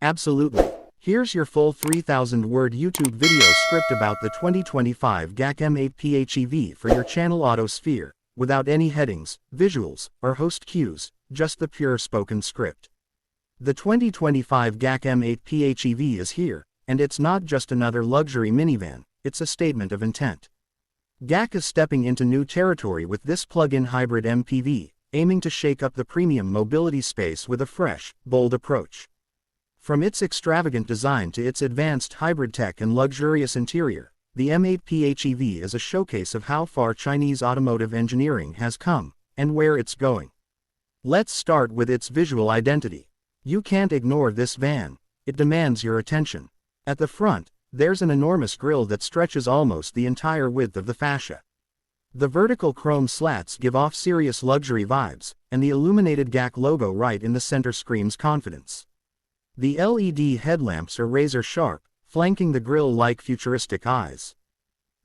Absolutely. Here's your full 3,000-word YouTube video script about the 2025 GAC M8 PHEV for your channel Autosphere, without any headings, visuals, or host cues, just the pure spoken script. The 2025 GAC M8 PHEV is here, and it's not just another luxury minivan, it's a statement of intent. GAC is stepping into new territory with this plug-in hybrid MPV, aiming to shake up the premium mobility space with a fresh, bold approach. From its extravagant design to its advanced hybrid tech and luxurious interior, the M8 PHEV is a showcase of how far Chinese automotive engineering has come, and where it's going. Let's start with its visual identity. You can't ignore this van. It demands your attention. At the front, there's an enormous grille that stretches almost the entire width of the fascia. The vertical chrome slats give off serious luxury vibes, and the illuminated GAC logo right in the center screams confidence. The LED headlamps are razor sharp, flanking the grille like futuristic eyes.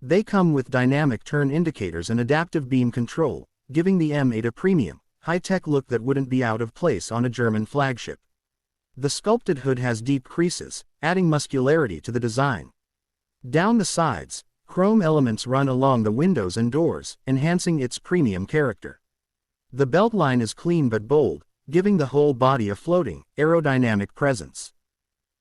They come with dynamic turn indicators and adaptive beam control, giving the M8 a premium, high-tech look that wouldn't be out of place on a German flagship. The sculpted hood has deep creases, adding muscularity to the design. Down the sides, chrome elements run along the windows and doors, enhancing its premium character. The beltline is clean but bold, giving the whole body a floating, aerodynamic presence.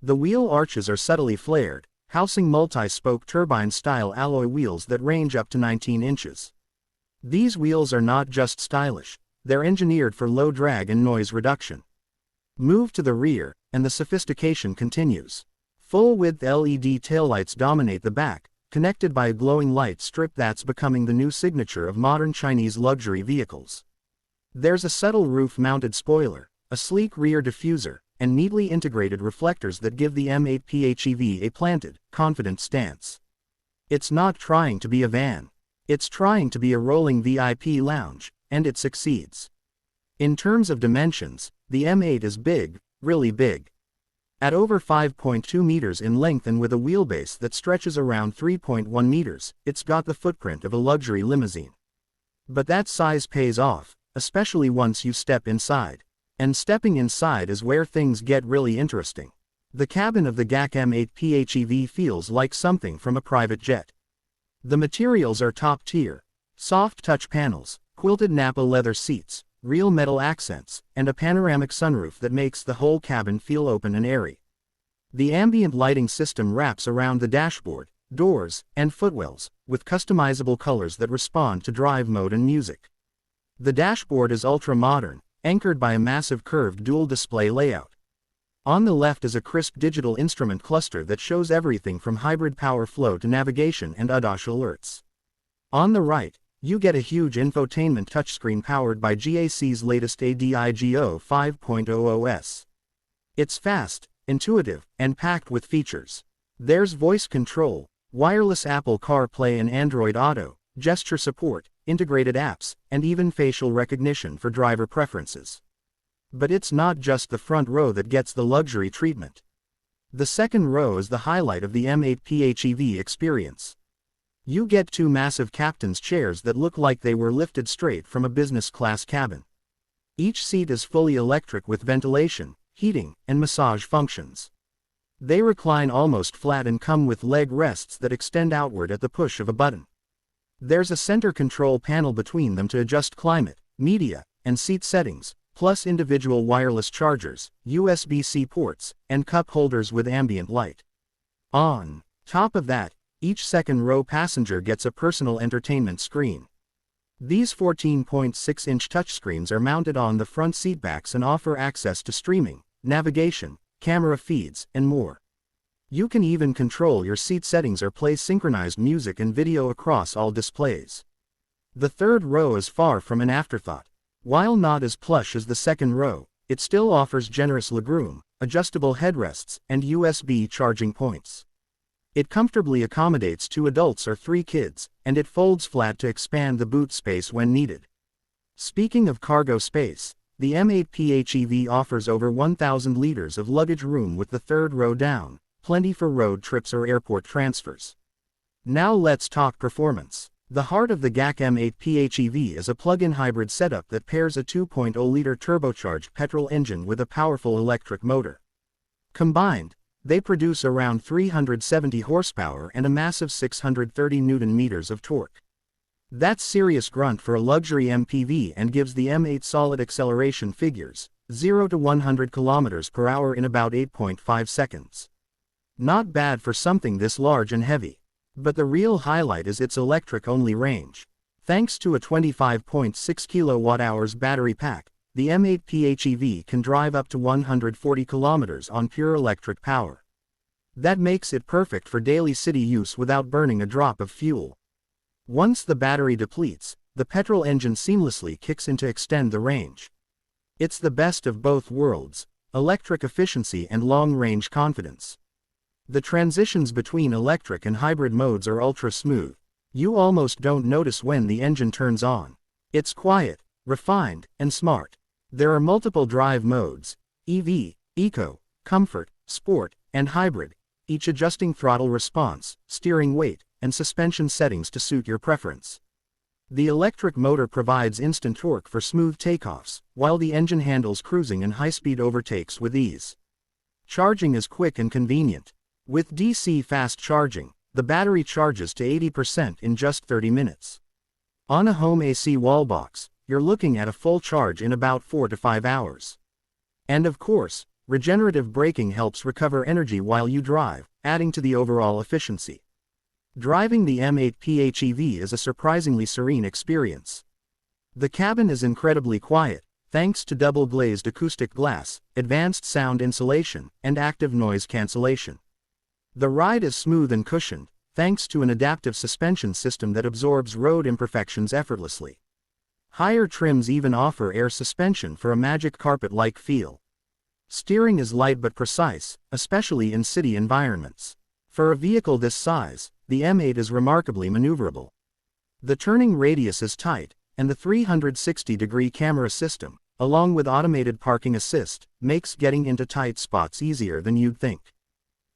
The wheel arches are subtly flared, housing multi-spoke turbine-style alloy wheels that range up to 19 inches. These wheels are not just stylish, they're engineered for low drag and noise reduction. Move to the rear, and the sophistication continues. Full-width LED taillights dominate the back, connected by a glowing light strip that's becoming the new signature of modern Chinese luxury vehicles. There's a subtle roof-mounted spoiler, a sleek rear diffuser, and neatly integrated reflectors that give the M8 PHEV a planted, confident stance. It's not trying to be a van. It's trying to be a rolling VIP lounge, and it succeeds. In terms of dimensions, the M8 is big, really big. At over 5.2 meters in length and with a wheelbase that stretches around 3.1 meters, it's got the footprint of a luxury limousine. But that size pays off, especially once you step inside. And stepping inside is where things get really interesting. The cabin of the GAC M8 PHEV feels like something from a private jet. The materials are top tier. Soft touch panels, quilted Napa leather seats, real metal accents, and a panoramic sunroof that makes the whole cabin feel open and airy. The ambient lighting system wraps around the dashboard, doors, and footwells, with customizable colors that respond to drive mode and music. The dashboard is ultra-modern, anchored by a massive curved dual-display layout. On the left is a crisp digital instrument cluster that shows everything from hybrid power flow to navigation and ADAS alerts. On the right, you get a huge infotainment touchscreen powered by GAC's latest ADIGO 5.0 OS. It's fast, intuitive, and packed with features. There's voice control, wireless Apple CarPlay and Android Auto, gesture support, integrated apps, and even facial recognition for driver preferences. But it's not just the front row that gets the luxury treatment. The second row is the highlight of the M8 PHEV experience. You get two massive captain's chairs that look like they were lifted straight from a business-class cabin. Each seat is fully electric with ventilation, heating, and massage functions. They recline almost flat and come with leg rests that extend outward at the push of a button. There's a center control panel between them to adjust climate, media, and seat settings, plus individual wireless chargers, USB-C ports, and cup holders with ambient light. On top of that, each second-row passenger gets a personal entertainment screen. These 14.6-inch touchscreens are mounted on the front seatbacks and offer access to streaming, navigation, camera feeds, and more. You can even control your seat settings or play synchronized music and video across all displays. The third row is far from an afterthought. While not as plush as the second row, it still offers generous legroom, adjustable headrests, and USB charging points. It comfortably accommodates 2 adults or 3 kids, and it folds flat to expand the boot space when needed. Speaking of cargo space, the M8 PHEV offers over 1,000 liters of luggage room with the third row down, plenty for road trips or airport transfers. Now let's talk performance. The heart of the GAC M8 PHEV is a plug-in hybrid setup that pairs a 2.0-liter turbocharged petrol engine with a powerful electric motor. Combined, they produce around 370 horsepower and a massive 630 Nm of torque. That's serious grunt for a luxury MPV and gives the M8 solid acceleration figures, 0 to 100 km per hour in about 8.5 seconds. Not bad for something this large and heavy. But the real highlight is its electric-only range. Thanks to a 25.6 kWh battery pack, the M8 PHEV can drive up to 140 km on pure electric power. That makes it perfect for daily city use without burning a drop of fuel. Once the battery depletes, the petrol engine seamlessly kicks in to extend the range. It's the best of both worlds, electric efficiency and long-range confidence. The transitions between electric and hybrid modes are ultra smooth. You almost don't notice when the engine turns on. It's quiet, refined, and smart. There are multiple drive modes: EV, Eco, Comfort, Sport, and Hybrid, each adjusting throttle response, steering weight, and suspension settings to suit your preference. The electric motor provides instant torque for smooth takeoffs, while the engine handles cruising and high-speed overtakes with ease. Charging is quick and convenient. With DC fast charging, the battery charges to 80% in just 30 minutes. On a home AC wall box, you're looking at a full charge in about 4 to 5 hours. And of course, regenerative braking helps recover energy while you drive, adding to the overall efficiency. Driving the M8 PHEV is a surprisingly serene experience. The cabin is incredibly quiet, thanks to double-glazed acoustic glass, advanced sound insulation, and active noise cancellation. The ride is smooth and cushioned, thanks to an adaptive suspension system that absorbs road imperfections effortlessly. Higher trims even offer air suspension for a magic carpet-like feel. Steering is light but precise, especially in city environments. For a vehicle this size, the M8 is remarkably maneuverable. The turning radius is tight, and the 360-degree camera system, along with automated parking assist, makes getting into tight spots easier than you'd think.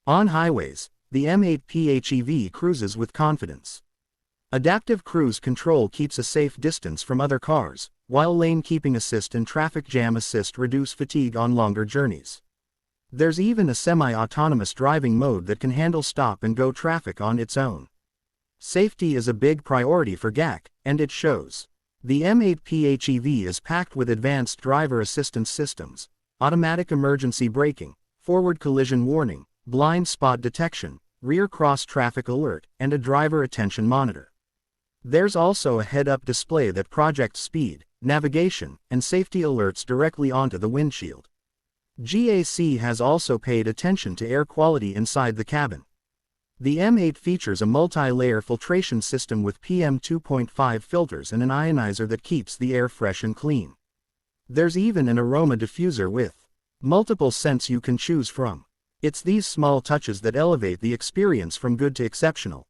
On highways, the M8 PHEV cruises with confidence. Adaptive cruise control keeps a safe distance from other cars, while lane keeping assist and traffic jam assist reduce fatigue on longer journeys. There's even a semi-autonomous driving mode that can handle stop-and-go traffic on its own. Safety is a big priority for GAC, and it shows. The M8 PHEV is packed with advanced driver assistance systems, automatic emergency braking, forward collision warning, blind spot detection, rear cross-traffic alert, and a driver attention monitor. There's also a head-up display that projects speed, navigation, and safety alerts directly onto the windshield. GAC has also paid attention to air quality inside the cabin. The M8 features a multi-layer filtration system with PM2.5 filters and an ionizer that keeps the air fresh and clean. There's even an aroma diffuser with multiple scents you can choose from. It's these small touches that elevate the experience from good to exceptional.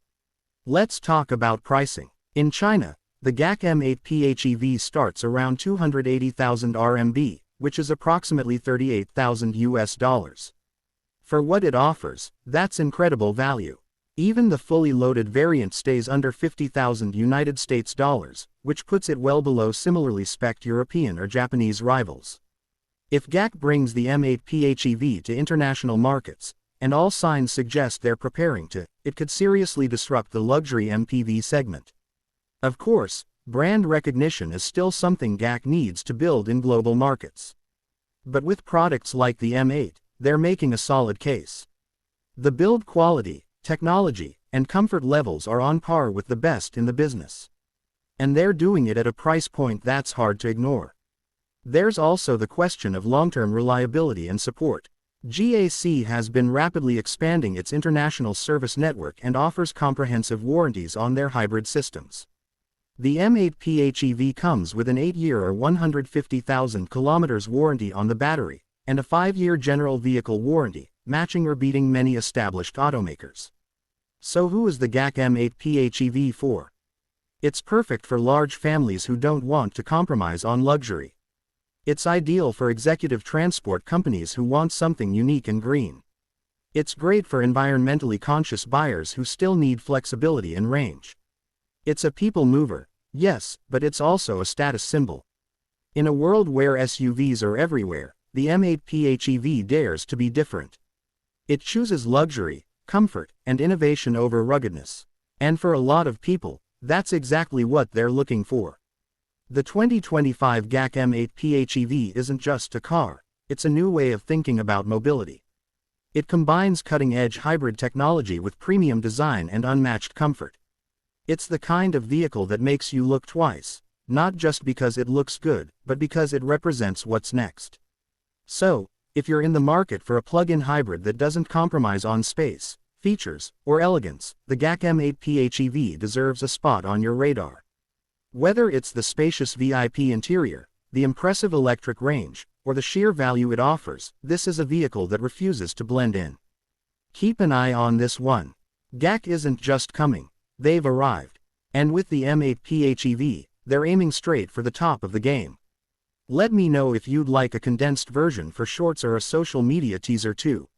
Let's talk about pricing. In China, the GAC M8 PHEV starts around 280,000 RMB, which is approximately $38,000. For what it offers, that's incredible value. Even the fully loaded variant stays under $50,000, which puts it well below similarly spec'd European or Japanese rivals. If GAC brings the M8 PHEV to international markets, and all signs suggest they're preparing to, it could seriously disrupt the luxury MPV segment. Of course, brand recognition is still something GAC needs to build in global markets. But with products like the M8, they're making a solid case. The build quality, technology, and comfort levels are on par with the best in the business. And they're doing it at a price point that's hard to ignore. There's also the question of long-term reliability and support. GAC has been rapidly expanding its international service network and offers comprehensive warranties on their hybrid systems. The M8 PHEV comes with an 8-year or 150,000 kilometers warranty on the battery, and a 5-year general vehicle warranty, matching or beating many established automakers. So who is the GAC M8 PHEV for? It's perfect for large families who don't want to compromise on luxury. It's ideal for executive transport companies who want something unique and green. It's great for environmentally conscious buyers who still need flexibility and range. It's a people mover, yes, but it's also a status symbol. In a world where SUVs are everywhere, the M8 PHEV dares to be different. It chooses luxury, comfort, and innovation over ruggedness. And for a lot of people, that's exactly what they're looking for. The 2025 GAC M8 PHEV isn't just a car, it's a new way of thinking about mobility. It combines cutting-edge hybrid technology with premium design and unmatched comfort. It's the kind of vehicle that makes you look twice, not just because it looks good, but because it represents what's next. So, if you're in the market for a plug-in hybrid that doesn't compromise on space, features, or elegance, the GAC M8 PHEV deserves a spot on your radar. Whether it's the spacious VIP interior, the impressive electric range, or the sheer value it offers, this is a vehicle that refuses to blend in. Keep an eye on this one. GAC isn't just coming, they've arrived. And with the M8 PHEV, they're aiming straight for the top of the game. Let me know if you'd like a condensed version for shorts or a social media teaser too.